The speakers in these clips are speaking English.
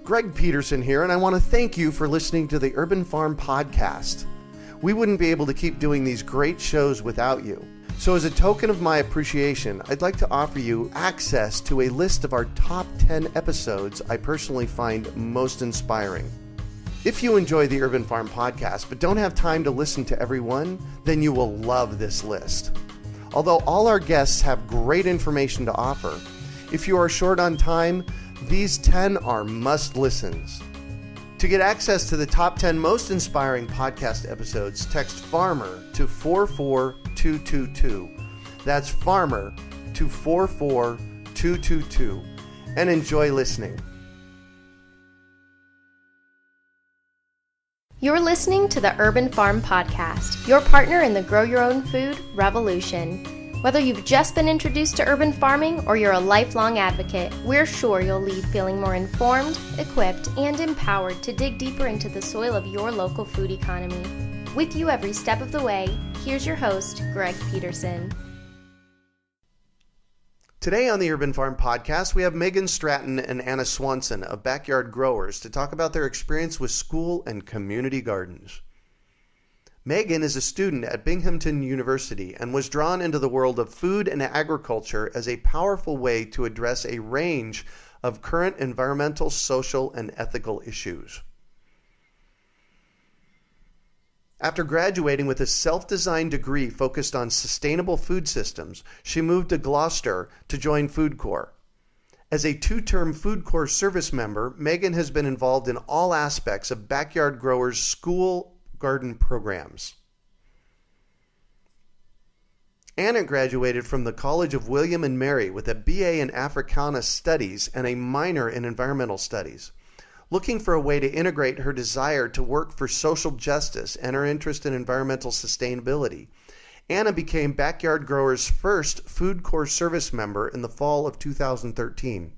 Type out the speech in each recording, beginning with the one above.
Greg Peterson here, and I want to thank you for listening to the Urban Farm Podcast. We wouldn't be able to keep doing these great shows without you. So as a token of my appreciation, I'd like to offer you access to a list of our top 10 episodes I personally find most inspiring. If you enjoy the Urban Farm Podcast but don't have time to listen to every one, then you will love this list. Although all our guests have great information to offer, if you are short on time, these 10 are must-listens. To get access to the top 10 most inspiring podcast episodes, text FARMER to 44222. That's FARMER to 44222. And enjoy listening. You're listening to the Urban Farm Podcast, your partner in the Grow Your Own Food revolution. Whether you've just been introduced to urban farming or you're a lifelong advocate, we're sure you'll leave feeling more informed, equipped, and empowered to dig deeper into the soil of your local food economy. With you every step of the way, here's your host, Greg Peterson. Today on the Urban Farm Podcast, we have Meg Stratton and Anna Swanson of Backyard Growers to talk about their experience with school and community gardens. Meghan is a student at Binghamton University and was drawn into the world of food and agriculture as a powerful way to address a range of current environmental, social, and ethical issues. After graduating with a self-designed degree focused on sustainable food systems, she moved to Glawster to join FoodCorps. As a two-term FoodCorps service member, Meghan has been involved in all aspects of Backyard Growers' school garden programs. Anna graduated from the College of William and Mary with a BA in Africana Studies and a minor in Environmental Studies. Looking for a way to integrate her desire to work for social justice and her interest in environmental sustainability, Anna became Backyard Growers' first FoodCorps service member in the fall of 2013.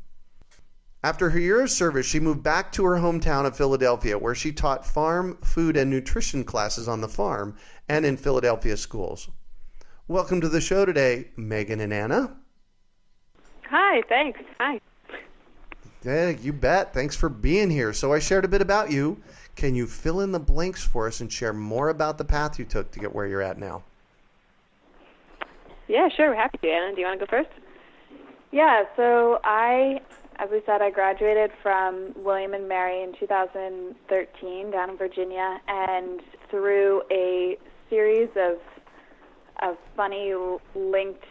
After her year of service, she moved back to her hometown of Philadelphia, where she taught farm, food, and nutrition classes on the farm and in Philadelphia schools. Welcome to the show today, Meghan and Anna. Hi, thanks. Hi. Yeah, you bet. Thanks for being here. So I shared a bit about you. Can you fill in the blanks for us and share more about the path you took to get where you're at now? Yeah, sure. We're happy to. Anna, do you want to go first? Yeah, so as we said, I graduated from William and Mary in 2013 down in Virginia, and through a series of funny linked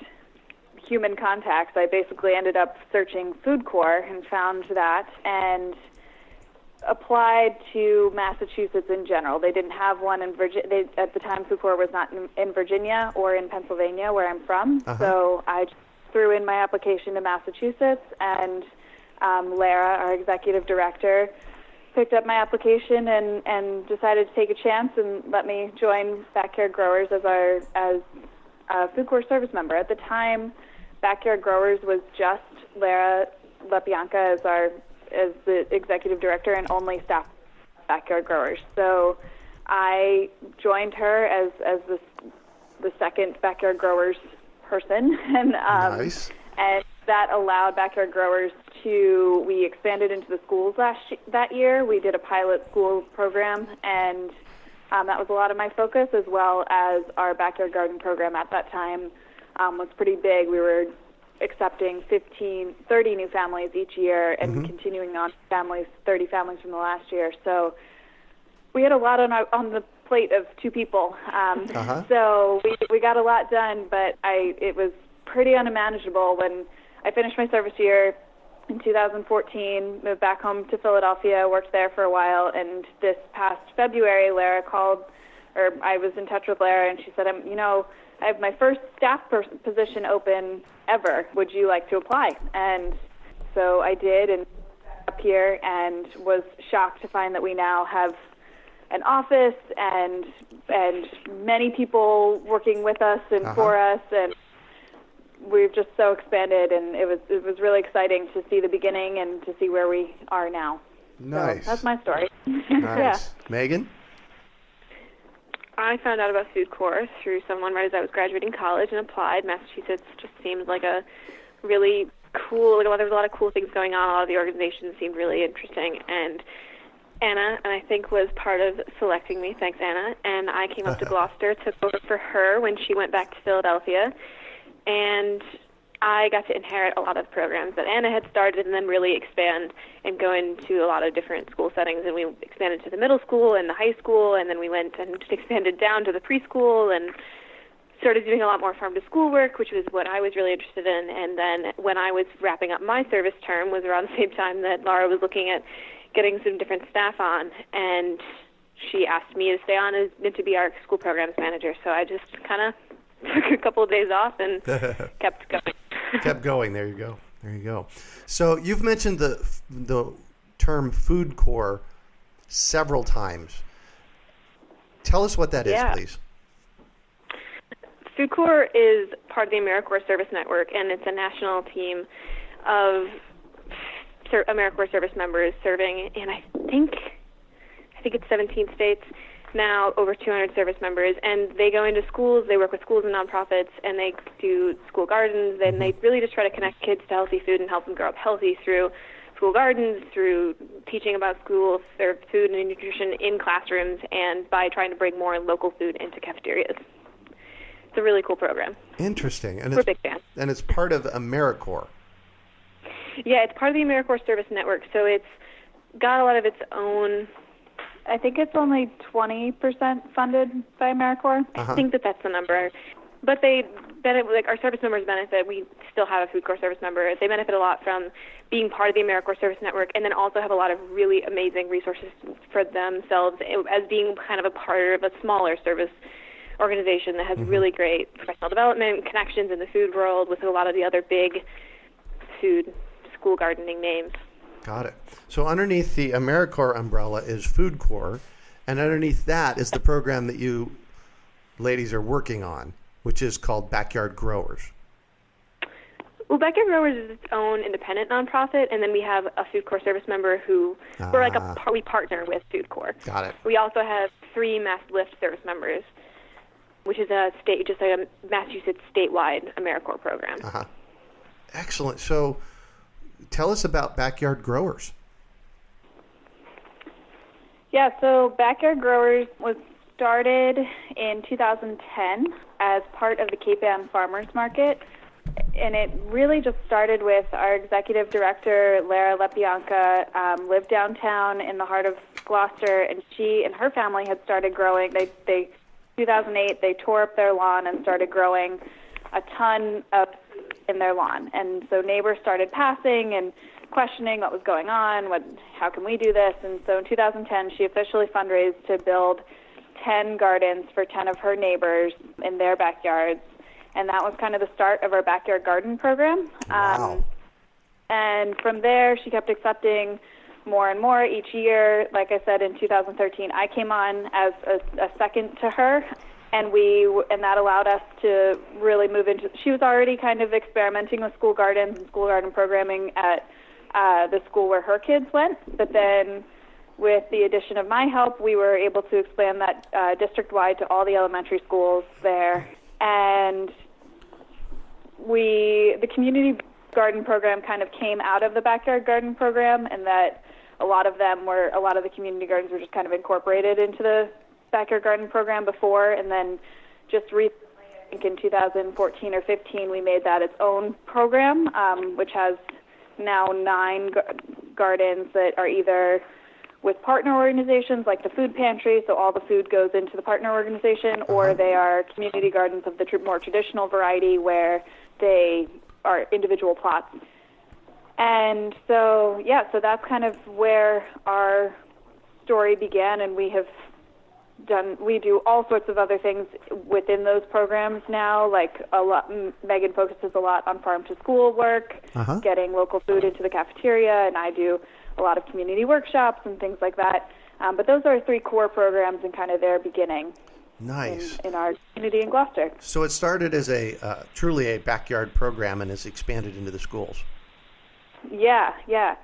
human contacts, I basically ended up searching FoodCorps and found that and applied to Massachusetts in general. They didn't have one in Virginia. At the time, FoodCorps was not in Virginia or in Pennsylvania, where I'm from. So I just threw in my application to Massachusetts, and Lara, our executive director, picked up my application and decided to take a chance and let me join Backyard Growers as a FoodCorps service member. At the time, Backyard Growers was just Lara LaBianca as the executive director and only staff Backyard Growers. So I joined her as the second Backyard Growers person, and Nice. And that allowed Backyard Growers we expanded into the schools that year. We did a pilot school program, and that was a lot of my focus, as well as our backyard garden program at that time was pretty big. We were accepting 30 new families each year and continuing on 30 families from the last year. So we had a lot on the plate of two people. So we got a lot done, but it was pretty unmanageable when I finished my service year in 2014, moved back home to Philadelphia, worked there for a while, and this past February, Lara called, or I was in touch with Lara, and she said, I have my first staff position open ever. Would you like to apply? And so I did, and up here, and was shocked to find that we now have an office and many people working with us and for us, and we've just so expanded, and it was really exciting to see the beginning and to see where we are now. Nice. So that's my story. Nice. Yeah. Meghan? I found out about FoodCorps through someone right as I was graduating college and applied. Massachusetts just seemed like a really cool. There was a lot of cool things going on. A lot of the organizations seemed really interesting. And Anna, I think, was part of selecting me. Thanks, Anna. And I came up to Glawster, took over for her when she went back to Philadelphia. And I got to inherit a lot of programs that Anna had started and then really expand and go into a lot of different school settings. And we expanded to the middle school and the high school, and then we went and just expanded down to the preschool and started doing a lot more farm-to-school work, which was what I was really interested in. And then when I was wrapping up my service term was around the same time that Laura was looking at getting some different staff on, and she asked me to stay on and to be our school programs manager. So I just kind of took a couple of days off and kept going. Kept going. There you go. So you've mentioned the term FoodCorps several times. Tell us what that is, please. FoodCorps is part of the AmeriCorps Service Network, and it's a national team of AmeriCorps service members serving in, I think it's 17 states now, over 200 service members, and they go into schools, they work with schools and nonprofits, and they do school gardens, and they really just try to connect kids to healthy food and help them grow up healthy through school gardens, through teaching about schools, their food and nutrition in classrooms, and by trying to bring more local food into cafeterias. It's a really cool program. Interesting. And we're big fans. And it's part of AmeriCorps. Yeah, it's part of the AmeriCorps Service Network, so it's got a lot of its own. I think it's only 20% funded by AmeriCorps. I think that's the number. But they benefit, like our service members benefit. We still have a FoodCorps service member. They benefit a lot from being part of the AmeriCorps Service Network, and then also have a lot of really amazing resources for themselves as being kind of a part of a smaller service organization that has really great professional development, connections in the food world with a lot of the other big food school gardening names. Got it. So underneath the AmeriCorps umbrella is FoodCorps, and underneath that is the program that you ladies are working on, which is called Backyard Growers. Well, Backyard Growers is its own independent nonprofit, and then we have a FoodCorps service member who we're like we partner with FoodCorps. Got it. We also have 3 Mass Lift service members, which is a Massachusetts statewide AmeriCorps program. Excellent. So tell us about Backyard Growers. Yeah, so Backyard Growers was started in 2010 as part of the Cape Ann Farmers Market, and it really just started with our executive director, Lara Lepianka, lived downtown in the heart of Glawster, and she and her family had started growing. They 2008, they tore up their lawn and started growing a ton of in their lawn. And so neighbors started passing and questioning what was going on, how can we do this? And so in 2010, she officially fundraised to build 10 gardens for 10 of her neighbors in their backyards. And that was kind of the start of our backyard garden program. Wow. And from there, she kept accepting more and more each year. Like I said, in 2013, I came on as a second to her, and that allowed us to really move into. She was already kind of experimenting with school gardens and school garden programming at the school where her kids went, but then with the addition of my help, we were able to expand that district-wide to all the elementary schools there. And the community garden program kind of came out of the backyard garden program, and that a lot of the community gardens were just kind of incorporated into the backyard garden program before, and then just recently, I think in 2014 or 15, we made that its own program, which has now 9 gardens that are either with partner organizations like the food pantry, so all the food goes into the partner organization, or they are community gardens of the more traditional variety where they are individual plots. And so, so that's kind of where our story began, and we do all sorts of other things within those programs now, like Megan focuses a lot on farm-to-school work, getting local food into the cafeteria, and I do a lot of community workshops and things like that. But those are 3 core programs and kind of their beginning. Nice. In our community in Glawster. So it started as truly a backyard program and has expanded into the schools. Yeah.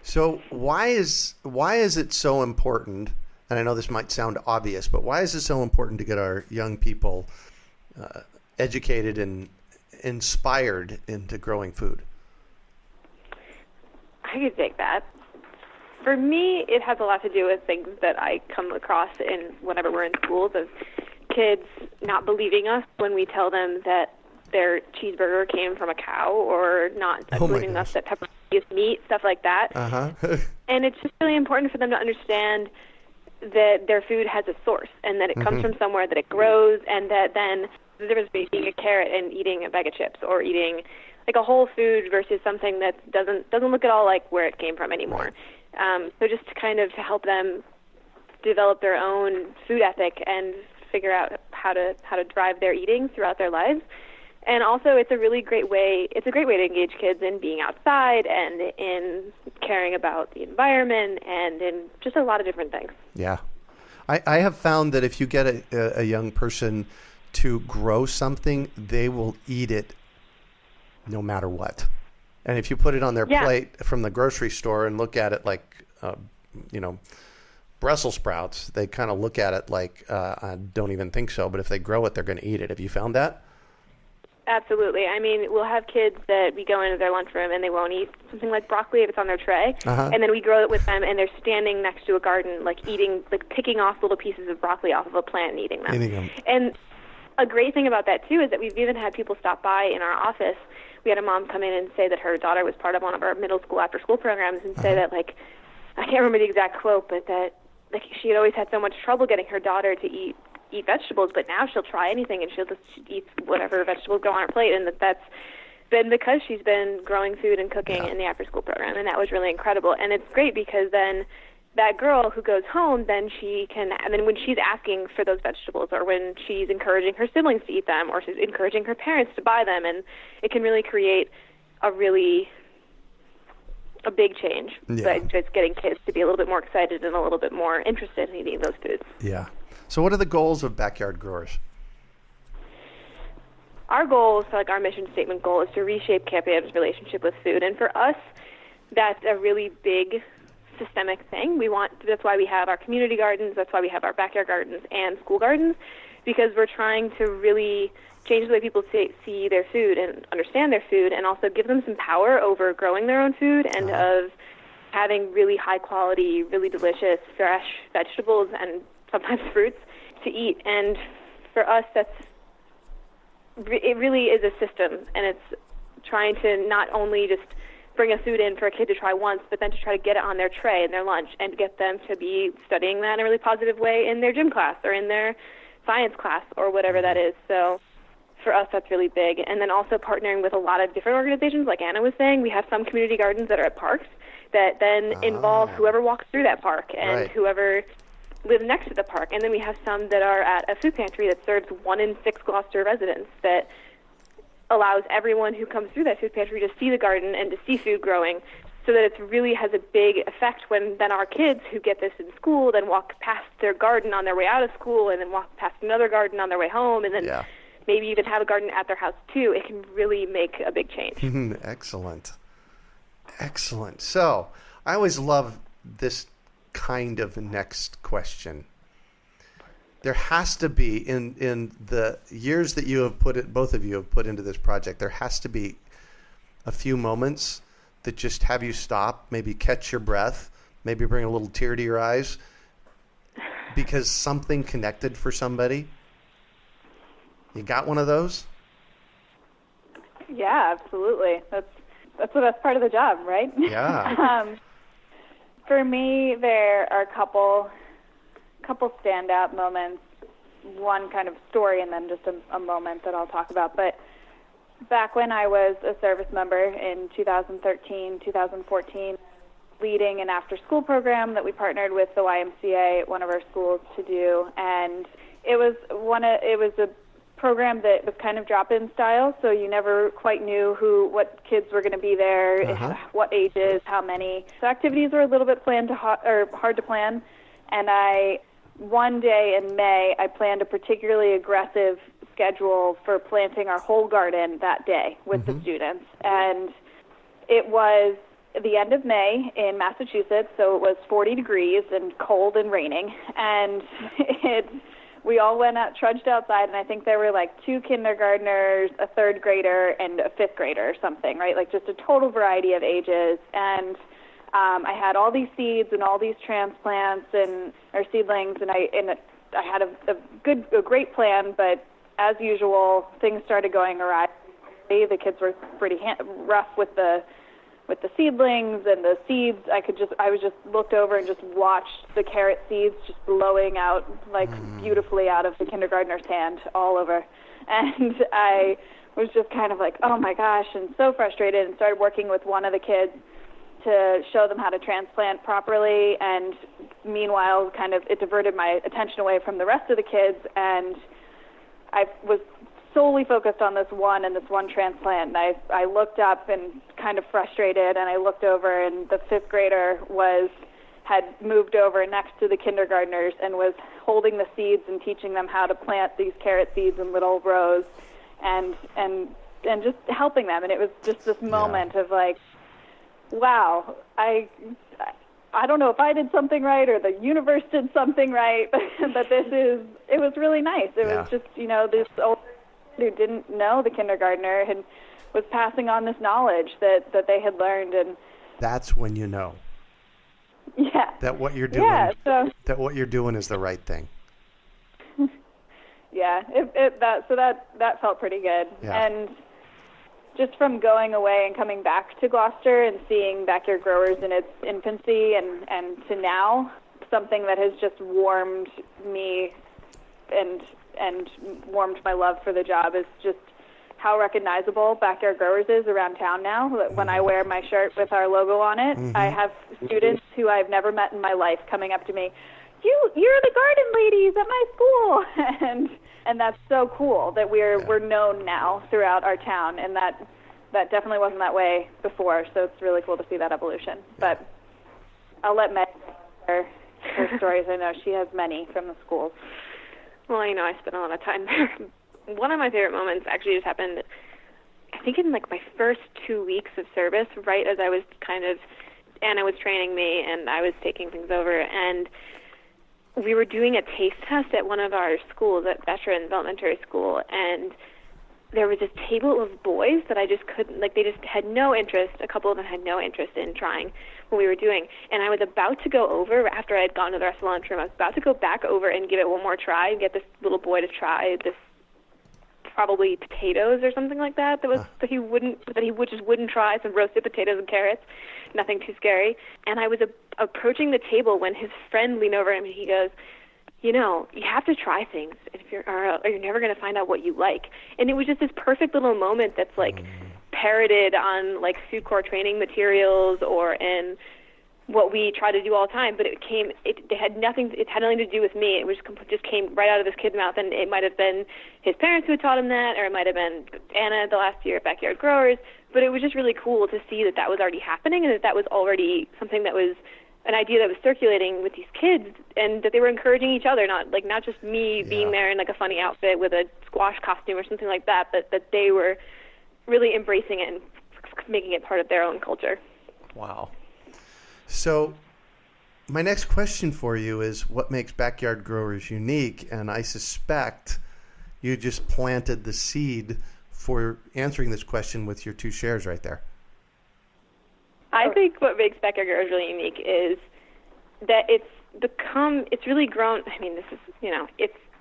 So why is it so important? And I know this might sound obvious, but why is it so important to get our young people educated and inspired into growing food? I could take that. For me, it has a lot to do with things that I come across whenever we're in schools, of kids not believing us when we tell them that their cheeseburger came from a cow, or not believing us that pepperoni is meat, stuff like that. And it's just really important for them to understand that their food has a source, and that it comes from somewhere, that it grows, and that then the difference between eating a carrot and eating a bag of chips, or eating like a whole food versus something that doesn't look at all like where it came from anymore. So just to kind of to help them develop their own food ethic and figure out how to drive their eating throughout their lives. And also, it's a great way to engage kids in being outside and in caring about the environment and in just a lot of different things. Yeah. I have found that if you get a young person to grow something, they will eat it no matter what. And if you put it on their plate from the grocery store and look at it like, Brussels sprouts, they kind of look at it like, I don't even think so. But if they grow it, they're going to eat it. Have you found that? Absolutely. I mean, we'll have kids that we go into their lunchroom and they won't eat something like broccoli if it's on their tray. And then we grow it with them, and they're standing next to a garden, picking off little pieces of broccoli off of a plant and eating them. And a great thing about that, too, is that we've even had people stop by in our office. We had a mom come in and say that her daughter was part of one of our middle school after-school programs, and say that, I can't remember the exact quote, but that she had always had so much trouble getting her daughter to eat vegetables, but now she'll try anything and she'll just eat whatever vegetables go on her plate, and that's been because she's been growing food and cooking in the after-school program, and that was really incredible. And it's great because then that girl who goes home, then when she's asking for those vegetables, or when she's encouraging her siblings to eat them, or she's encouraging her parents to buy them, and it can really create a big change by just getting kids to be a little bit more excited and a little bit more interested in eating those foods. Yeah. So what are the goals of Backyard Growers? Our goal, our mission statement goal, is to reshape Camp Am's relationship with food. And for us, that's a really big systemic thing. That's why we have our community gardens, that's why we have our backyard gardens and school gardens, because we're trying to really change the way people see their food and understand their food, and also give them some power over growing their own food and of having really high quality, really delicious, fresh vegetables and sometimes fruits to eat. And for us, it really is a system, and it's trying to not only just bring a food in for a kid to try once, but then to try to get it on their tray in their lunch and get them to be studying that in a really positive way in their gym class or in their science class or whatever that is. So for us, that's really big. And then also partnering with a lot of different organizations, like Anna was saying. We have some community gardens that are at parks that then involve whoever walks through that park and whoever live next to the park. And then we have some that are at a food pantry that serves 1 in 6 Glawster residents, that allows everyone who comes through that food pantry to see the garden and to see food growing, so that it really has a big effect when then our kids who get this in school then walk past their garden on their way out of school, and then walk past another garden on their way home, and then maybe even have a garden at their house too. It can really make a big change. Excellent. So I always love this kind of next question. There has to be, in the years that you have both of you have put into this project, there has to be a few moments that just have you stop, maybe catch your breath, maybe bring a little tear to your eyes, because something connected for somebody. You got one of those? Yeah, absolutely. That's the best part of the job, right? Yeah. For me, there are a couple standout moments, one kind of story and then just a moment that I'll talk about. But back when I was a service member in 2013, 2014, leading an after-school program that we partnered with the YMCA at one of our schools to do, and it was a program that was kind of drop-in style, so you never quite knew what kids were going to be there, what ages, how many. So activities were a little bit hard to plan, and one day in May, I planned a particularly aggressive schedule for planting our whole garden that day with the students. And it was the end of May in Massachusetts, so it was 40 degrees and cold and raining. And we all went out, trudged outside, and I think there were 2 kindergartners, a 3rd grader, and a 5th grader or something, right? Just a total variety of ages. And I had all these seeds and all these transplants or seedlings, and I had a great plan, but as usual, things started going awry. The kids were pretty rough with the seedlings and the seeds. I was just looked over and just watched the carrot seeds just blowing out beautifully out of the kindergartner's hand all over, and I was just kind of like, oh my gosh, and so frustrated, and started working with one of the kids to show them how to transplant properly, and meanwhile it diverted my attention away from the rest of the kids, and I was solely focused on this one transplant, and I looked up and kind of frustrated, and I looked over, and the 5th grader had moved over next to the kindergartners and was holding the seeds and teaching them how to plant these carrot seeds in little rows, and just helping them, and it was just this moment of like, wow, I don't know if I did something right or the universe did something right, but it was really nice. It was just, this old who didn't know the kindergartner and was passing on this knowledge that they had learned, and that's when you know. Yeah. That what you're doing. Yeah, that what you're doing is the right thing. Yeah. That felt pretty good. Yeah. And just from going away and coming back to Glawster and seeing Backyard Growers in its infancy and to now, something that has just warmed me and warmed my love for the job is just how recognizable Backyard Growers is around town now. When I wear my shirt with our logo on it, I have students who I've never met in my life coming up to me, you're the garden ladies at my school, and that's so cool that we're known now throughout our town, and that definitely wasn't that way before. So it's really cool to see that evolution. But I'll let Meg share her stories. I know she has many from the schools. Well, I spent a lot of time there. One of my favorite moments actually just happened, I think, in my first 2 weeks of service, right as I was Anna was training me and I was taking things over, and we were doing a taste test at one of our schools at Veterans Elementary School, and there was this table of boys that I just couldn't, they just had no interest. A couple of them had no interest in trying what we were doing. And I was about to go over, after I had gone to the rest of the lunchroom, I was about to go back over and give it one more try and get this little boy to try this probably potatoes or something like that that he wouldn't try, some roasted potatoes and carrots, nothing too scary. And I was approaching the table when his friend leaned over him and he goes, you have to try things or you're never going to find out what you like. And it was just this perfect little moment that's parroted on FoodCorps training materials or in what we try to do all the time, but it had nothing to do with me. It was just came right out of this kid's mouth, and it might have been his parents who had taught him that, or it might have been Anna the last year at Backyard Growers, but it was just really cool to see that was already happening, and that was already something that was an idea that was circulating with these kids, and that they were encouraging each other, not just me being there in a funny outfit with a squash costume or something like that, but that they were really embracing it and making it part of their own culture. Wow. So my next question for you is, what makes Backyard Growers unique? And I suspect you just planted the seed for answering this question with your 2 shares right there. I think what makes Backyard Growers really unique is that it's really grown. I mean, this is,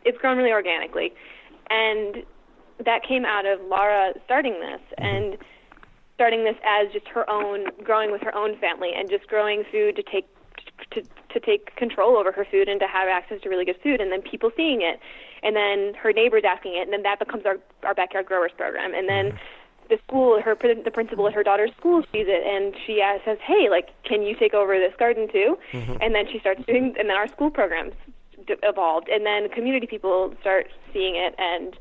it's grown really organically. And that came out of Laura starting this and starting this as just her own, growing with her own family and just growing food to take control over her food and to have access to really good food, and then people seeing it, and then her neighbors asking it, and then that becomes our Backyard Growers program. And then the school, the principal at her daughter's school sees it, and she says, hey, can you take over this garden too? And then she starts doing, and then our school programs evolved, and then community people start seeing it and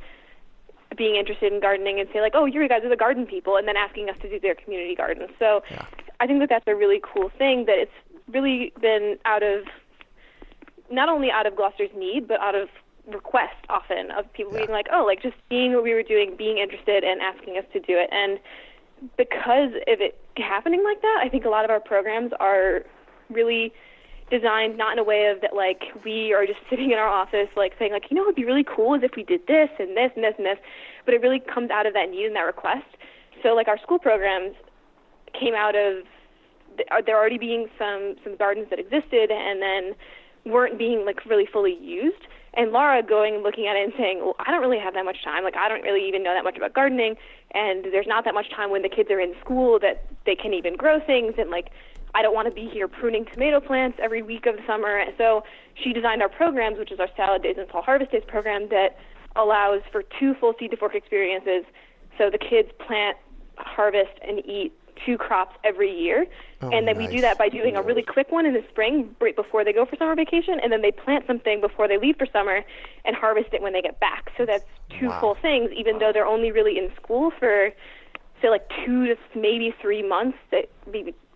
being interested in gardening and say oh, you guys are the garden people, and then asking us to do their community gardens. So I think that's a really cool thing, that it's really been not only out of Glawster's need, but out of request often of people being just seeing what we were doing, being interested and asking us to do it. And because of it happening like that, I think a lot of our programs are really designed not in a way of that we are just sitting in our office saying it'd be really cool is if we did this and this and this and this, but it really comes out of that need and that request. So our school programs came out of there already being some gardens that existed and then weren't being like really fully used. And Laura going and looking at it and saying, well, I don't really have that much time. Like, I don't really even know that much about gardening, and there's not that much time when the kids are in school that they can even grow things, and like, I don't want to be here pruning tomato plants every week of the summer. So she designed our programs, which is our Salad Days and Fall Harvest Days program, that allows for 2 full seed to fork experiences. So the kids plant, harvest, and eat 2 crops every year. And then we do that by doing a really quick one in the spring right before they go for summer vacation, and then they plant something before they leave for summer and harvest it when they get back. So that's 2 full things, even though they're only really in school for, say, like 2 to maybe 3 months,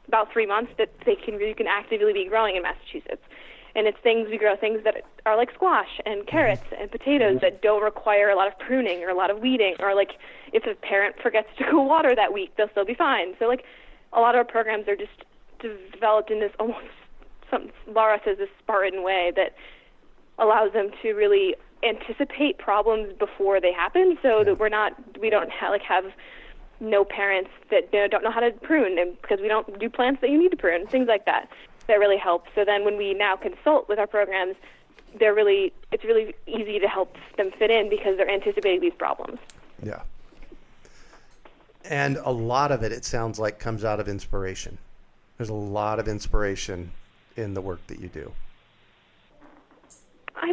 about 3 months that you can actively be growing in Massachusetts. And it's things, we grow things that are like squash and carrots and potatoes that don't require a lot of pruning or a lot of weeding, or like if a parent forgets to go water that week, they'll still be fine. So like a lot of our programs are just developed in this almost, Laura says, this Spartan way that allows them to really anticipate problems before they happen, so that we don't have no parents that don't know how to prune, and because we don't do plants that you need to prune, things like that really help. So then when we now consult with our programs, it's really easy to help them fit in because they're anticipating these problems. Yeah. And a lot of it sounds like, comes out of inspiration. There's a lot of inspiration in the work that you do.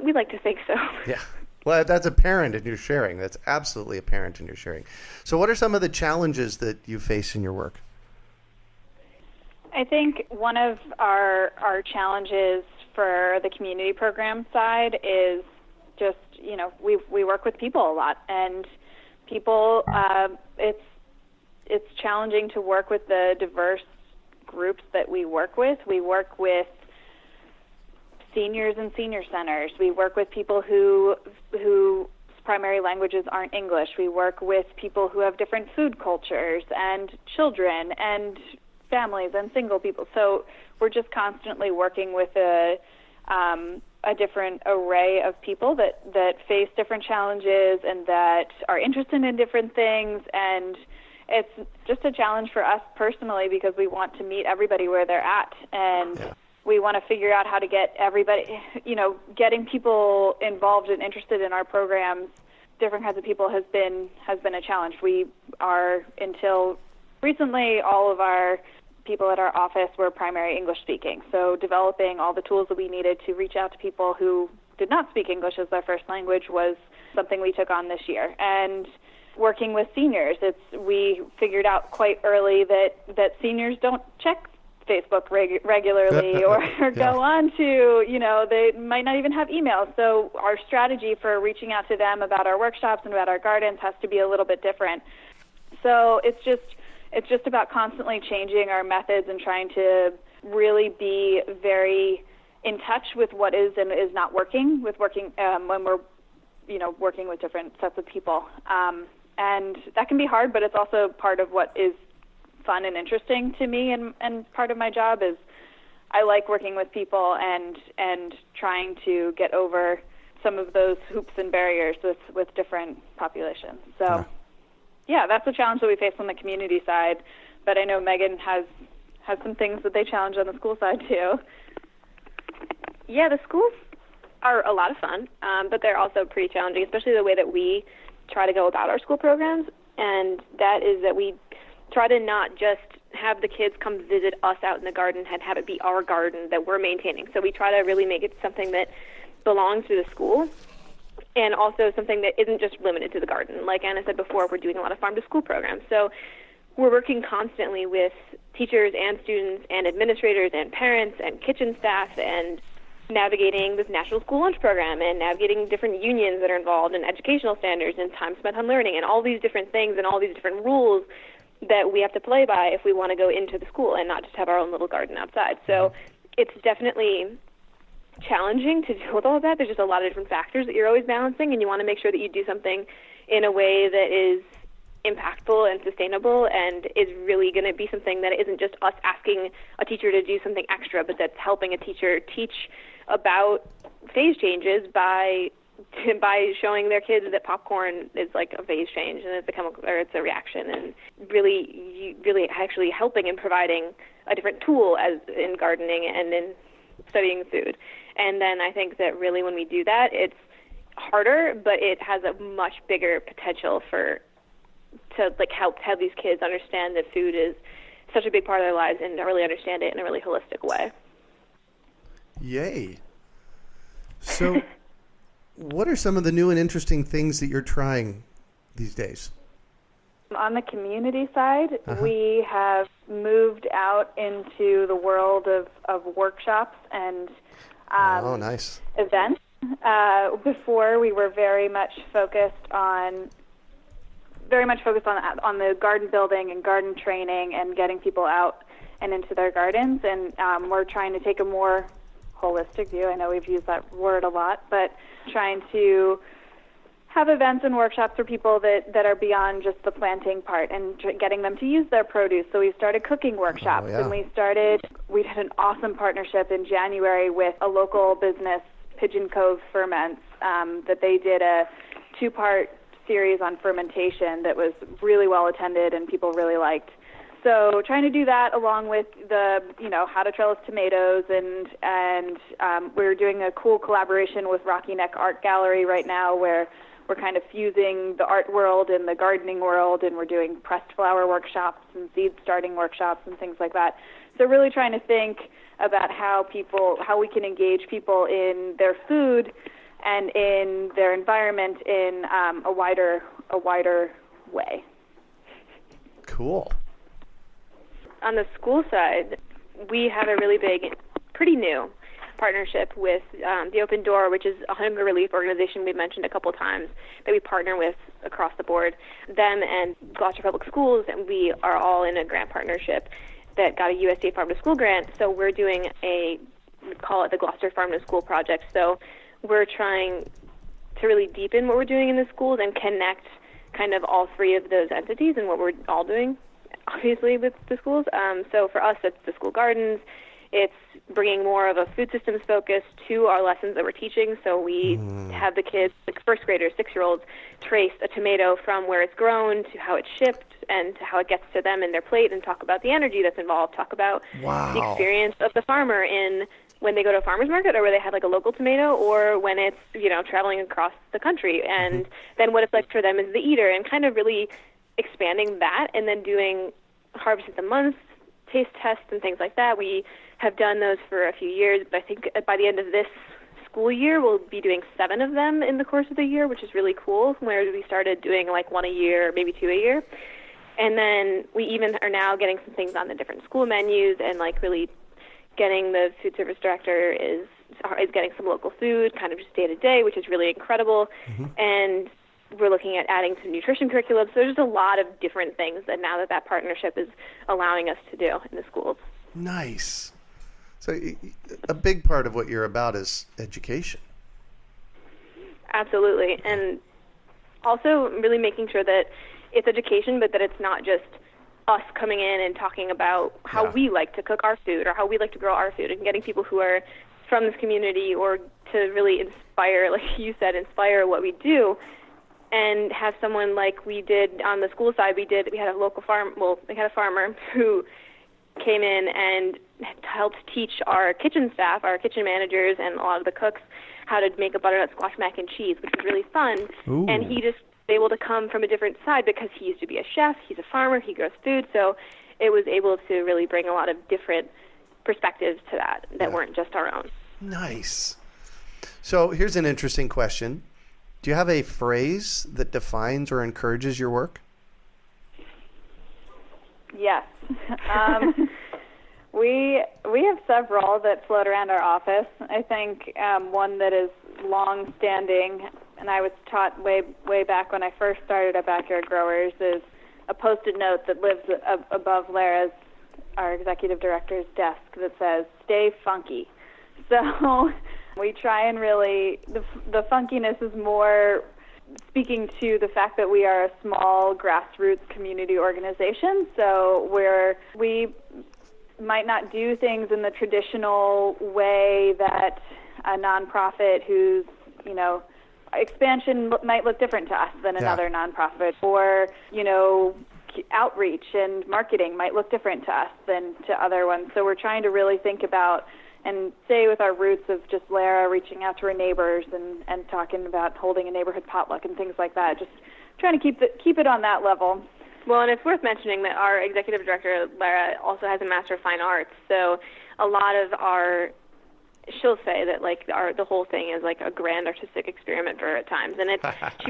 We'd like to think so. Yeah. Well, that's apparent in your sharing. That's absolutely apparent in your sharing. So what are some of the challenges that you face in your work? I think one of our challenges for the community program side is just, we work with people a lot, and people, it's challenging to work with the diverse groups that we work with. We work with seniors in senior centers. We work with people whose primary languages aren't English. We work with people who have different food cultures, and children, and families, and single people. So we're just constantly working with a different array of people that face different challenges and that are interested in different things. And it's just a challenge for us personally because we want to meet everybody where they're at, and we want to figure out how to get everybody, getting people involved and interested in our programs, different kinds of people has been a challenge. We are, until recently, all of our people at our office were primary English speaking. So developing all the tools that we needed to reach out to people who did not speak English as their first language was something we took on this year. And working with seniors, we figured out quite early that seniors don't check Facebook regularly or go on to, they might not even have emails. So our strategy for reaching out to them about our workshops and about our gardens has to be a little bit different. So it's just about constantly changing our methods and trying to really be very in touch with what is and is not working when we're, working with different sets of people. And that can be hard, but it's also part of what is fun and interesting to me, and part of my job is I like working with people and trying to get over some of those hoops and barriers with different populations. So yeah, that's a challenge that we face on the community side, but I know Meghan has some things that they challenge on the school side too. Yeah, the schools are a lot of fun, but they're also pretty challenging, especially the way that we try to go about our school programs, and that is that we try to not just have the kids come visit us out in the garden and have it be our garden that we're maintaining. So we try to really make it something that belongs to the school, and also something that isn't just limited to the garden. Like Anna said before, we're doing a lot of farm-to-school programs. So we're working constantly with teachers and students and administrators and parents and kitchen staff and navigating this National School Lunch Program and navigating different unions that are involved in educational standards and time spent on learning and all these different things and all these different rules that we have to play by if we want to go into the school and not just have our own little garden outside. So it's definitely challenging to deal with all of that. There's just a lot of different factors that you're always balancing, and you want to make sure that you do something in a way that is impactful and sustainable and is really going to be something that isn't just us asking a teacher to do something extra, but that's helping a teacher teach about phase changes by showing their kids that popcorn is like a phase change and it's a chemical or it's a reaction, and really actually helping and providing a different tool as in gardening and in studying food. And then I think that really when we do that, it's harder, but it has a much bigger potential to like help these kids understand that food is such a big part of their lives and to really understand it in a really holistic way. Yay. So what are some of the new and interesting things that you're trying these days? On the community side, we have moved out into the world of workshops and nice. events. Before, we were very much focused on the garden building and garden training and getting people out and into their gardens. And we're trying to take a more holistic view. I know we've used that word a lot, but trying to have events and workshops for people that are beyond just the planting part and getting them to use their produce. So we started cooking workshops, and we had an awesome partnership in January with a local business, Pigeon Cove Ferments, that they did a 2-part series on fermentation that was really well attended and people really liked. So trying to do that along with the, how to trellis tomatoes, and we're doing a cool collaboration with Rocky Neck Art Gallery right now where we're kind of fusing the art world and the gardening world, and we're doing pressed flower workshops and seed starting workshops and things like that. So really trying to think about how we can engage people in their food and in their environment in a wider way. Cool. On the school side, we have a really big, pretty new partnership with the Open Door, which is a hunger relief organization we've mentioned a couple times that we partner with across the board. Them and Glawster Public Schools, and we are all in a grant partnership that got a USDA Farm to School grant. So we're doing we call it the Glawster Farm to School project. So we're trying to really deepen what we're doing in the schools and connect kind of all three of those entities and what we're all doing, obviously, with the schools. So for us, it's the school gardens. It's bringing more of a food systems focus to our lessons that we're teaching. So we have the kids, the first graders, 6-year-olds, trace a tomato from where it's grown to how it's shipped and to how it gets to them in their plate, and talk about the energy that's involved, talk about the experience of the farmer in when they go to a farmer's market or where they have like a local tomato, or when it's, traveling across the country, and then what it's like for them as the eater, and kind of really expanding that, and then doing harvest of the month, taste tests and things like that. We have done those for a few years, but I think by the end of this school year, we'll be doing 7 of them in the course of the year, which is really cool, where we started doing like 1 a year, maybe 2 a year. And then we even are now getting some things on the different school menus, and like really getting the food service director is getting some local food kind of just day to day, which is really incredible. And we're looking at adding some nutrition curriculum. So there's just a lot of different things that now that partnership is allowing us to do in the schools. Nice. So a big part of what you're about is education. Absolutely. And also really making sure that it's education, but that it's not just us coming in and talking about how we like to cook our food or how we like to grow our food, and getting people who are from this community or to really inspire, like you said, inspire what we do. And have someone like we did on the school side, we had a local farmer who came in and helped teach our kitchen staff, our kitchen managers, and a lot of the cooks how to make a butternut squash mac and cheese, which was really fun. Ooh. And he just was able to come from a different side because he used to be a chef, he's a farmer, he grows food, so it was able to really bring a lot of different perspectives to that weren't just our own. Nice. So here's an interesting question. Do you have a phrase that defines or encourages your work? Yes. We have several that float around our office. I think one that is long-standing, and I was taught way back when I first started at Backyard Growers, is a Post-it note that lives above Lara's, our executive director's desk, that says, "Stay funky." So we try and really, the funkiness is more speaking to the fact that we are a small grassroots community organization. So we might not do things in the traditional way that a nonprofit whose, expansion might look different to us than another nonprofit, or, outreach and marketing might look different to us than to other ones. So we're trying to really think about and stay with our roots of just Lara reaching out to her neighbors and talking about holding a neighborhood potluck and things like that. Just trying to keep it on that level. Well, and it's worth mentioning that our executive director, Lara, also has a Master of Fine Arts. So a lot of she'll say that the whole thing is like a grand artistic experiment for her at times, and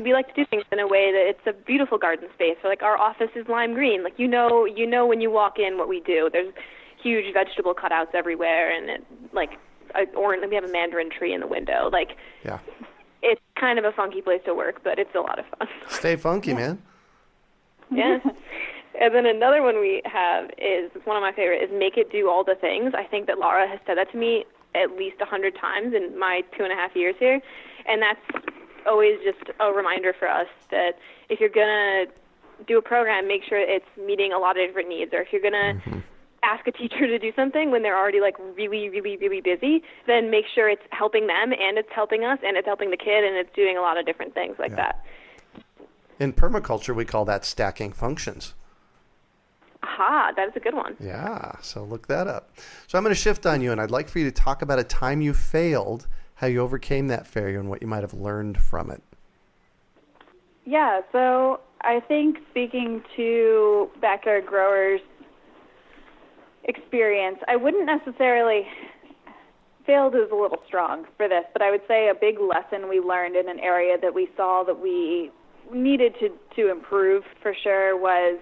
we like to do things in a way that it's a beautiful garden space. So like our office is lime green, like you know when you walk in what we do. There's huge vegetable cutouts everywhere, and we have a mandarin tree in the window. It's kind of a funky place to work, but it's a lot of fun. Stay funky, man. Yes. And then another one we have is one of my favorite is make it do all the things. I think that Laura has said that to me at least 100 times in my 2.5 years here, and that's always just a reminder for us that if you're gonna do a program, make sure it's meeting a lot of different needs. Or if you're gonna ask a teacher to do something when they're already really, really, really busy, then make sure it's helping them and it's helping us and it's helping the kid and it's doing a lot of different things like that. In permaculture, we call that stacking functions. Aha, that is a good one. Yeah, so look that up. So I'm going to shift on you, and I'd like for you to talk about a time you failed, how you overcame that failure, and what you might have learned from it. Yeah, so I think speaking to backyard growers' experience, I wouldn't necessarily, failed is a little strong for this, but I would say a big lesson we learned in an area that we saw that we needed to improve for sure was,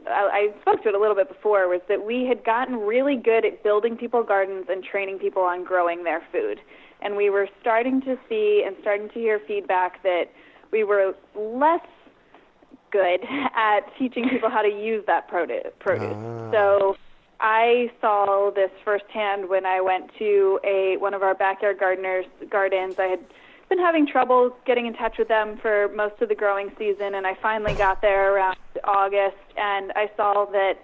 I spoke to it a little bit before, was that we had gotten really good at building people gardens and training people on growing their food. And we were starting to see and starting to hear feedback that we were less good at teaching people how to use that produce. So I saw this firsthand when I went to one of our backyard gardens. I had been having trouble getting in touch with them for most of the growing season, and I finally got there around August, and I saw that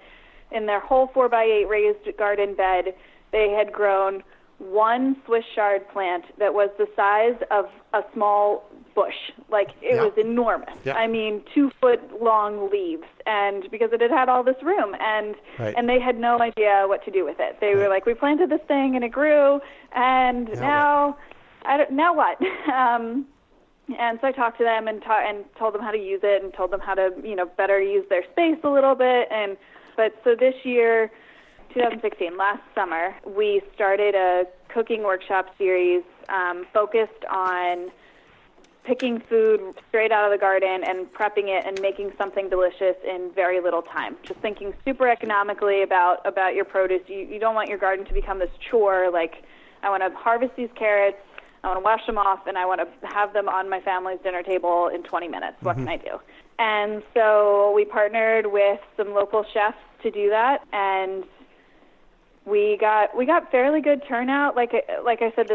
in their whole 4x8 raised garden bed, they had grown one Swiss chard plant that was the size of a small bush. It was enormous. Yeah. I mean, 2-foot-long leaves, and because it had had all this room, and they had no idea what to do with it. They were like, we planted this thing, and it grew, and now what? And so I talked to them and told them how to use it and told them how to, better use their space a little bit. So this year, 2016, last summer, we started a cooking workshop series focused on picking food straight out of the garden and prepping it and making something delicious in very little time. Just thinking super economically about your produce. You don't want your garden to become this chore. Like, I want to harvest these carrots, I want to wash them off, and I want to have them on my family's dinner table in 20 minutes. What can I do? And so we partnered with some local chefs to do that, and we got fairly good turnout. Like I said,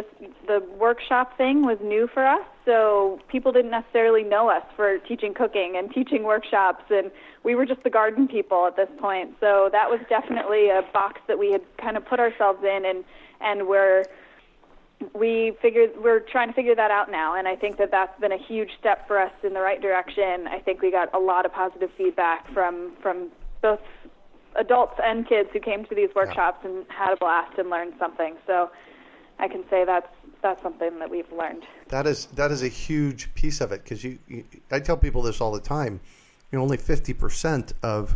the workshop thing was new for us, so people didn't necessarily know us for teaching cooking and teaching workshops, and we were just the garden people at this point. So that was definitely a box that we had kind of put ourselves in, and we're trying to figure that out now, and I think that's been a huge step for us in the right direction. I think we got a lot of positive feedback from both adults and kids who came to these workshops and had a blast and learned something. So I can say that's something that we've learned. That is a huge piece of it, because I tell people this all the time. Only 50% of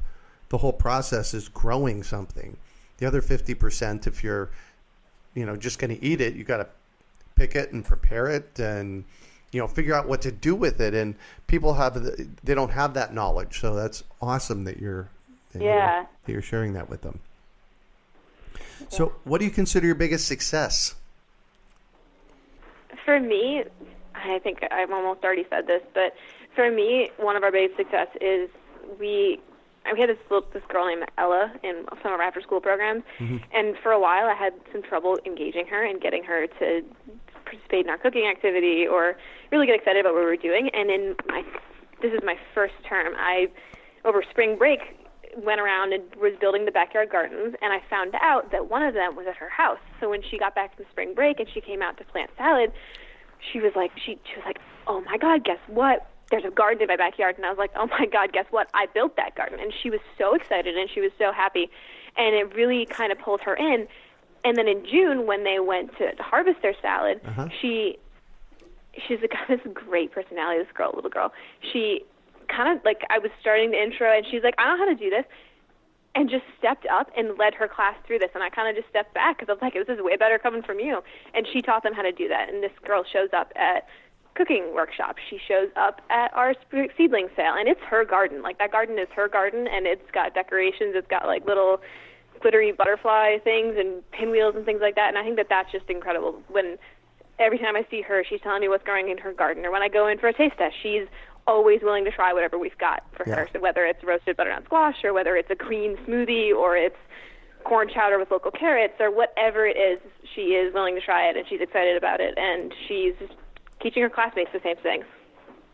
the whole process is growing something. The other 50%, if you're just going to eat it, you got to pick it and prepare it and figure out what to do with it. And people they don't have that knowledge, so that's awesome that you're sharing that with them. So, what do you consider your biggest success? For me, I think I've almost already said this, but for me, one of our biggest success is we had this girl named Ella in some of our after-school programs, and for a while I had some trouble engaging her and getting her to participate in our cooking activity or really get excited about what we were doing. And this is my first term. Over spring break, went around and was building the backyard gardens, and I found out that one of them was at her house. So when she got back from spring break and she came out to plant salad, she was like, oh my God, guess what? there's a garden in my backyard. And I was like, oh my God, guess what? I built that garden. And she was so excited and she was so happy. And it really kind of pulled her in. And then in June, when they went to harvest their salad, she's got this great personality, this little girl. She kind of, like, I was starting the intro and she's like, I don't know how to do this. And just stepped up and led her class through this. And I kind of just stepped back because I was like, this is way better coming from you. And she taught them how to do that. And this girl shows up at cooking workshops. She shows up at our seedling sale. And it's her garden. Like, that garden is her garden. And it's got decorations. It's got, like, little glittery butterfly things and pinwheels and things like that. And I think that that's just incredible. When every time I see her, she's telling me what's growing in her garden. Or when I go in for a taste test, she's always willing to try whatever we've got for her. So whether it's roasted butternut squash or whether it's a green smoothie or it's corn chowder with local carrots or whatever it is, she is willing to try it and she's excited about it. And she's teaching her classmates the same thing.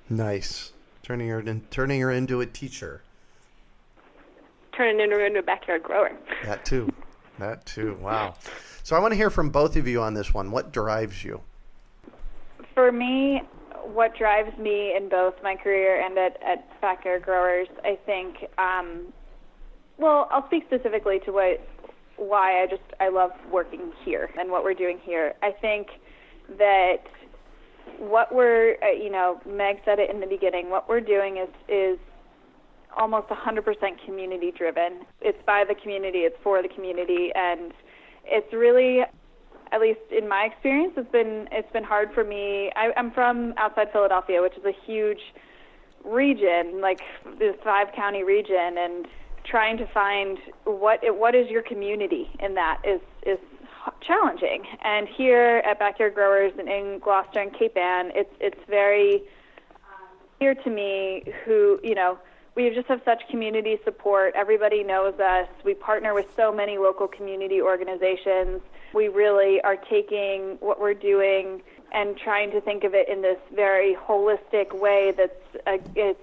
Nice. Turning her into a teacher. Turning her into a backyard grower. That too. Wow. So I want to hear from both of you on this one. What drives you? For me, what drives me in both my career and at Backyard Growers, I think, well, I'll speak specifically to why I love working here and what we're doing here. I think that what we're, Meg said it in the beginning, what we're doing is almost 100% community driven. It's by the community, it's for the community, and it's really, at least in my experience, it's been hard for me. I'm from outside Philadelphia, which is a huge region, like this 5-county region, and trying to find what is your community in that is challenging. And here at Backyard Growers and in Glawster and Cape Ann, it's very clear to me who, we just have such community support. Everybody knows us. We partner with so many local community organizations. We really are taking what we're doing and trying to think of it in this very holistic way that's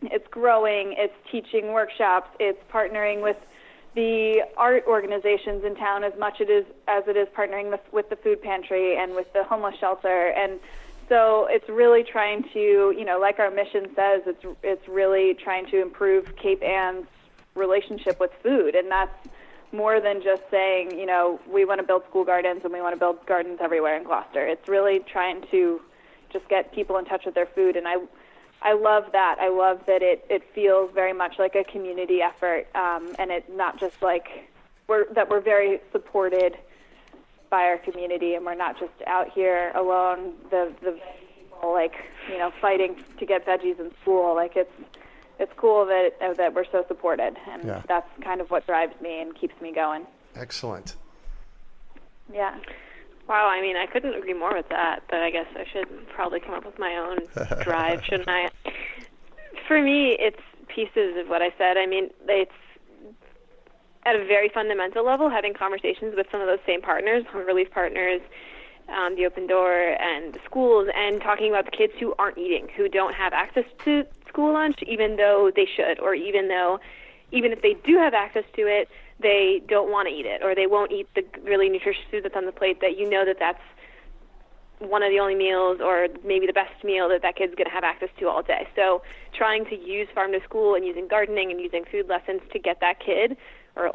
it's growing, it's teaching workshops, it's partnering with the art organizations in town as much as it is partnering with the food pantry and with the homeless shelter. And so it's really trying to, like our mission says, it's really trying to improve Cape Ann's relationship with food. And that's more than just saying, we want to build school gardens and we want to build gardens everywhere in Glawster. It's really trying to just get people in touch with their food. And I love that. I love that it feels very much like a community effort, and it's not just like we're very supported by our community, and we're not just out here alone, the people, fighting to get veggies in school. Like, it's cool that we're so supported, and that's kind of what drives me and keeps me going. Excellent. Yeah. Wow, I couldn't agree more with that, but I guess I should probably come up with my own drive, shouldn't I? For me, it's pieces of what I said. It's at a very fundamental level, having conversations with some of those same partners, Hunger Relief partners, the Open Door, and the schools, and talking about the kids who aren't eating, who don't have access to school lunch, even though they should, or even if they do have access to it, they don't want to eat it, or they won't eat the really nutritious food that's on the plate that that's one of the only meals or maybe the best meal that kid's going to have access to all day. So trying to use farm to school and using gardening and using food lessons to get that kid, or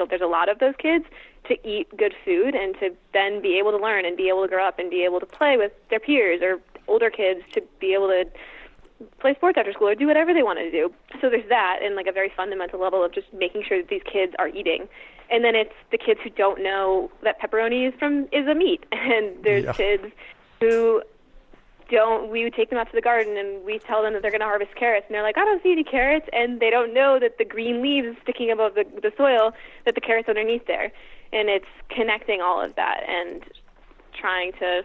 there's a lot of those kids, to eat good food and to then be able to learn and be able to grow up and be able to play with their peers or older kids, to be able to play sports after school or do whatever they want to do. So there's that, and a very fundamental level of just making sure that these kids are eating. And then it's the kids who don't know that pepperoni is a meat. And there's kids who don't. We would take them out to the garden and we tell them that they're going to harvest carrots, and they're like, I don't see any carrots, and they don't know that the green leaves sticking above the soil, that the carrots underneath there. And it's connecting all of that and trying to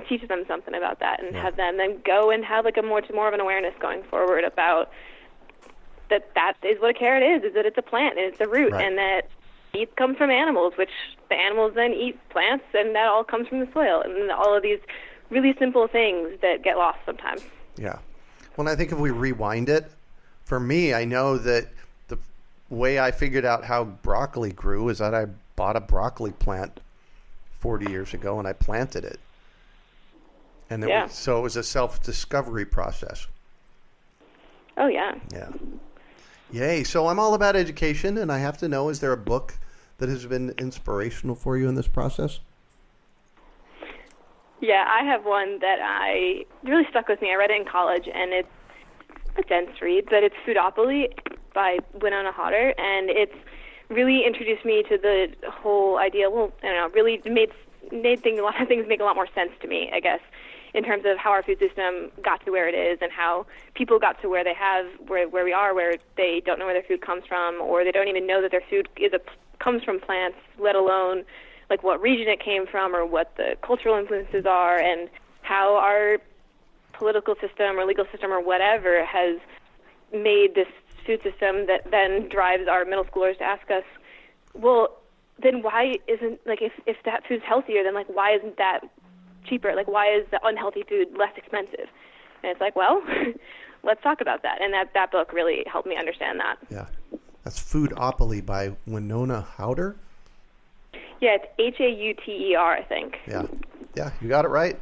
teach them something about that, and have them then go and have more of an awareness going forward about that is what a carrot is that it's a plant and it's a root, and that meat comes from animals, which the animals then eat plants, and that all comes from the soil, and all of these really simple things that get lost sometimes. Yeah. Well, I think if we rewind it, for me, I know that the way I figured out how broccoli grew is that I bought a broccoli plant 40 years ago and I planted it. And so it was a self-discovery process. Oh, yeah. Yeah. Yay. So I'm all about education, and I have to know, is there a book that has been inspirational for you in this process? Yeah, I have one that really stuck with me. I read it in college, and it's a dense read, but it's Foodopoly by Winona Hodder, and it's really introduced me to the whole idea. Well, I don't know, really made a lot of things make a lot more sense to me, I guess, in terms of how our food system got to where it is and how people got to where they have, where we are, where they don't know where their food comes from, or they don't even know that their food comes from plants, let alone like what region it came from or what the cultural influences are, and how our political system or legal system or whatever has made this food system that then drives our middle schoolers to ask us, well, then why isn't, like, if that food's healthier, then, like, why isn't that cheaper? Like, why is the unhealthy food less expensive? And it's like, well, let's talk about that. And that book really helped me understand that. Yeah. That's Foodopoly by Winona Hodder? Yeah, it's Hauter, I think. Yeah. Yeah, you got it right.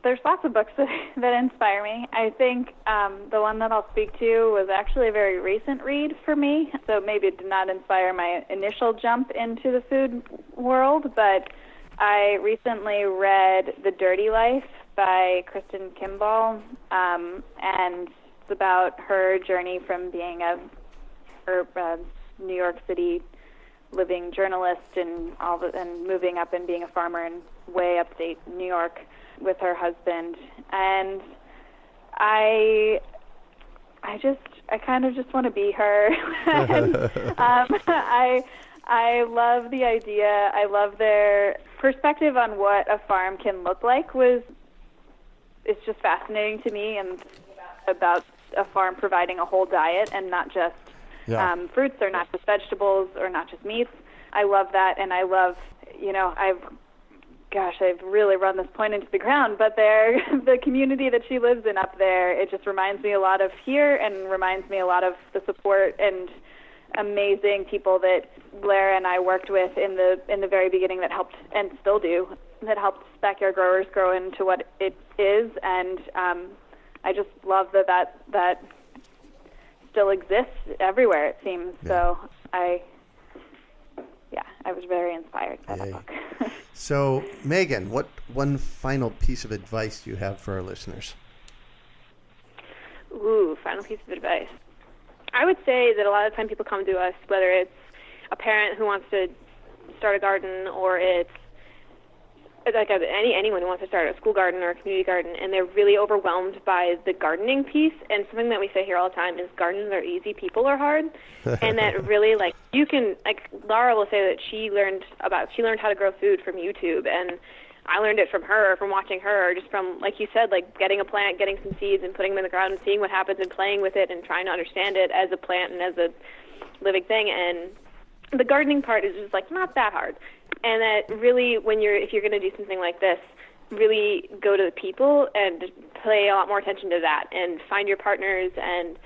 There's lots of books that inspire me. I think the one that I'll speak to was actually a very recent read for me, so maybe it did not inspire my initial jump into the food world, but I recently read The Dirty Life by Kristen Kimball, and it's about her journey from being a New York City living journalist and moving up and being a farmer in way upstate New York with her husband. And I kind of just want to be her. And, I love the idea. I love their perspective on what a farm can look like. It's just fascinating to me, and about a farm providing a whole diet and not just fruits or not just vegetables or not just meats. I love that, and I love, I've really run this point into the ground, but the community that she lives in up there, it just reminds me a lot of here and reminds me a lot of the support and amazing people that Blair and I worked with in the very beginning that helped, and still do, that helped Backyard Growers grow into what it is. And I just love that still exists everywhere, it seems. Yeah. So I was very inspired by that book. So, Meghan, what one final piece of advice do you have for our listeners? Ooh, final piece of advice. I would say that a lot of time people come to us, whether it's a parent who wants to start a garden, or it's like anyone who wants to start a school garden or a community garden, and they're really overwhelmed by the gardening piece. And something that we say here all the time is gardens are easy, people are hard. And that really, like, you can, like, Laura will say that she learned how to grow food from YouTube, and I learned it from her, from watching her, just from, like you said, like getting a plant, getting some seeds and putting them in the ground and seeing what happens and playing with it and trying to understand it as a plant and as a living thing. And the gardening part is just, like, not that hard. And that really, if you're going to do something like this, really go to the people and pay a lot more attention to that and find your partners. And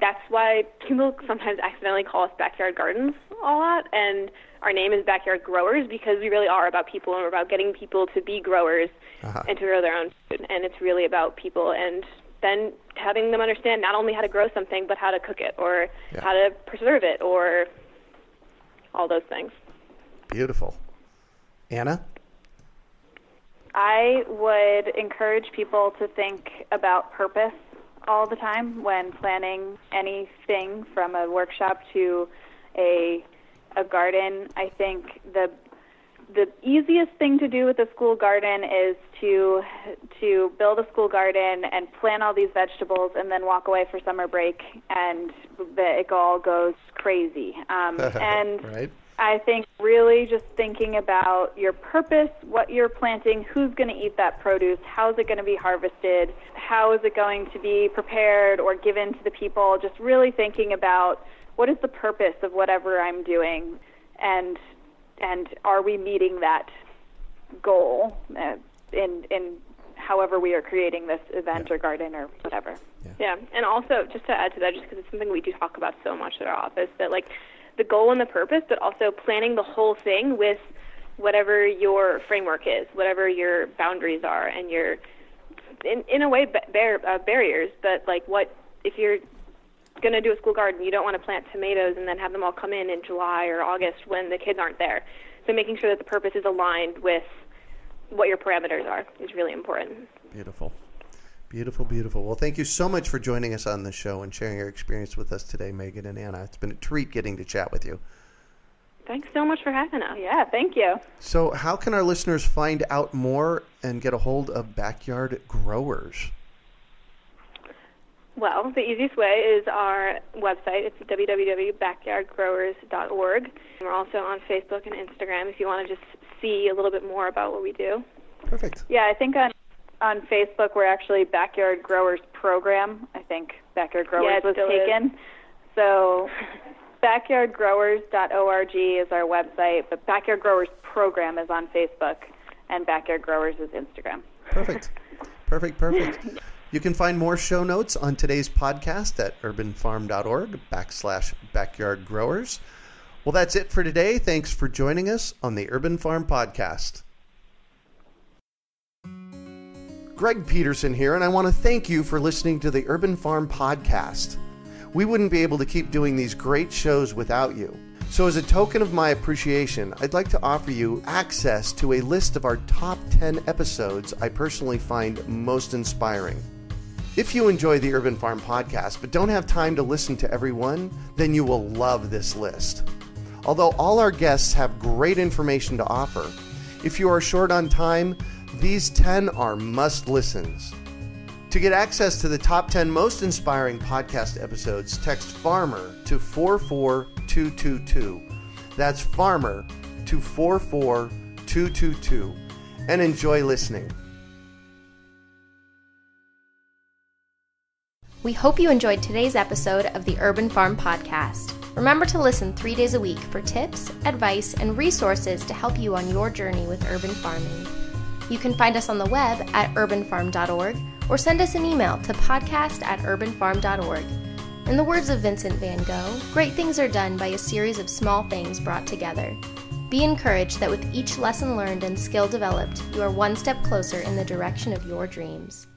that's why people sometimes accidentally call us Backyard Gardens a lot. And our name is Backyard Growers because we really are about people, and we're about getting people to be growers and to grow their own food. And it's really about people, and then having them understand not only how to grow something, but how to cook it or how to preserve it or all those things. Beautiful. Anna? I would encourage people to think about purpose all the time when planning anything, from a workshop to a garden. I think the easiest thing to do with a school garden is to build a school garden and plant all these vegetables and then walk away for summer break, and it all goes crazy. And right. I think really just thinking about your purpose, what you're planting, who's going to eat that produce, how is it going to be harvested, how is it going to be prepared or given to the people, just really thinking about what is the purpose of whatever I'm doing, and are we meeting that goal in however we are creating this event or garden or whatever. Yeah, and also just to add to that, just because it's something we do talk about so much at our office, that like the goal and the purpose, but also planning the whole thing with whatever your framework is, whatever your boundaries are, and your in a way, barriers. But like, what if you're going to do a school garden? You don't want to plant tomatoes and then have them all come in July or August when the kids aren't there. So making sure that the purpose is aligned with what your parameters are is really important. Beautiful. Beautiful, beautiful. Well, thank you so much for joining us on the show and sharing your experience with us today, Megan and Anna. It's been a treat getting to chat with you. Thanks so much for having us. Yeah, thank you. So how can our listeners find out more and get a hold of Backyard Growers? Well, the easiest way is our website. It's www.backyardgrowers.org. We're also on Facebook and Instagram if you want to just see a little bit more about what we do. Perfect. Yeah, I think on Facebook we're actually Backyard Growers Program. I think Backyard Growers was taken. So backyardgrowers.org is our website, but Backyard Growers Program is on Facebook, and Backyard Growers is Instagram. Perfect. You can find more show notes on today's podcast at urbanfarm.org/backyardgrowers. Well, that's it for today. Thanks for joining us on the Urban Farm Podcast. Greg Peterson here, and I want to thank you for listening to the Urban Farm Podcast. We wouldn't be able to keep doing these great shows without you. So as a token of my appreciation, I'd like to offer you access to a list of our top 10 episodes I personally find most inspiring. If you enjoy the Urban Farm Podcast but don't have time to listen to every one, then you will love this list. Although all our guests have great information to offer, if you are short on time, these 10 are must-listens. To get access to the top 10 most inspiring podcast episodes, text FARMER to 44222. That's FARMER to 44222. And enjoy listening. We hope you enjoyed today's episode of the Urban Farm Podcast. Remember to listen 3 days a week for tips, advice, and resources to help you on your journey with urban farming. You can find us on the web at urbanfarm.org or send us an email to podcast@urbanfarm.org. In the words of Vincent van Gogh, great things are done by a series of small things brought together. Be encouraged that with each lesson learned and skill developed, you are one step closer in the direction of your dreams.